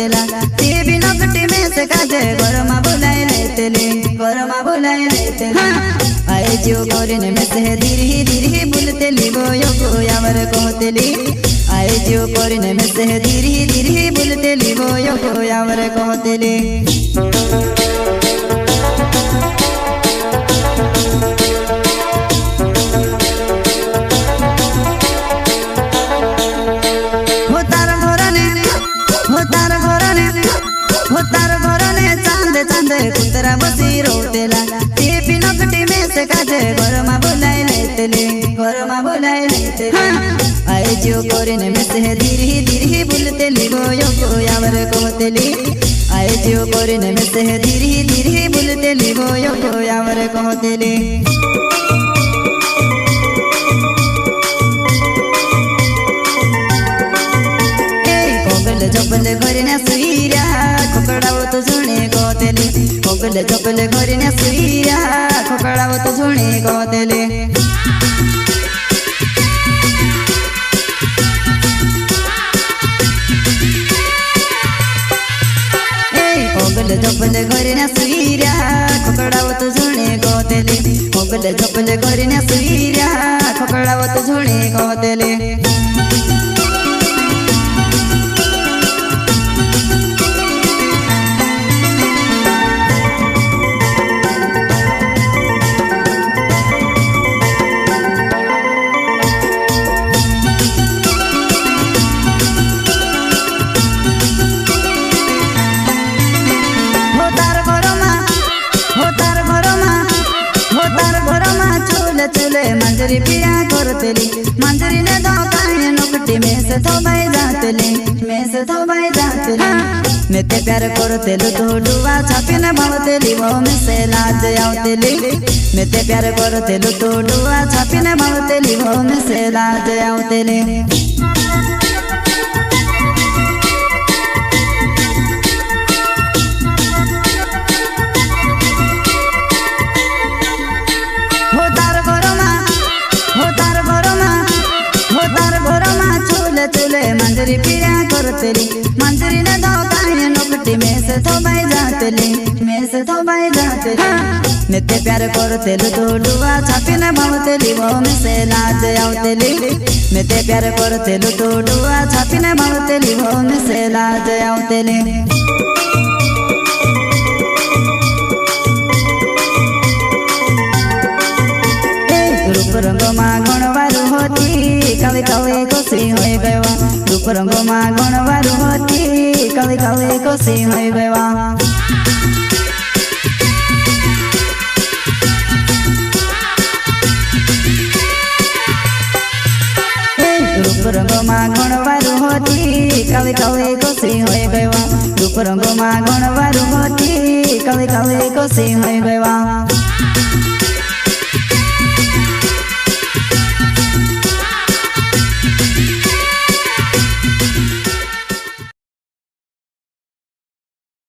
रोतेला ते भी नकटी में से काजे घरमा बोलाए लेतेले आए जो कोरिने में से धीरे बोलतेली बोयो गोयावर कहतेली आए जो कोरिने में से धीरे बोलतेली बोयो गोयावर कहतेली चांदे कुतरा बसी रोतेला ते भी नकटी में से काजे घरमा बोलाए लेतेले आए जो कोरिने में से धीरे बोलतेली गोयो गोयावर कहतेली आए जो कोरिने में से धीरे बोलतेली गोयो गोयावर कहतेली झोपले घरने सुईरा खोकड़ावो तो झुणे कहतेले झोपले घरने सुईरा खोकड़ावो तो झुणे कहतेले झोपले घरने सुईरा खोकड़ावो तो झुणे कहतेले झोपले घरने सुईरा खोकड़ावो तो झुणे कहतेले चले मंजरी पिया करतेली मंजरी ने दो काहे नकटी में से थोबाई जातेली मैं ते प्यार करतेलु तो डुआ छापी ने भावतेली वो में से लाज आवतेली मैं ते प्यार करतेलु तो डुआ छापी ने भावतेली वो में से लाज आवतेली चले मंजरी पिया करतेली मंजरी ने दो काहे नकटी में से थोबाई जातेली मैं ते प्यार करतेलु तो डुआ छापी ने भावतेली वो में से लाज आवतेली मैं ते प्यार करतेलु तो डुआ छापी ने भावतेली वो में से लाज आवतेली रूप रंग में गणवारू होती कवि कोसी होई गवा रूप रंग में गणवारू होती कवि कोसी होई गवा रूप रंग में गणवारू होती कवि कोसी होई गवा रूप रंग में गणवारू होती कवि कोसी होई गवा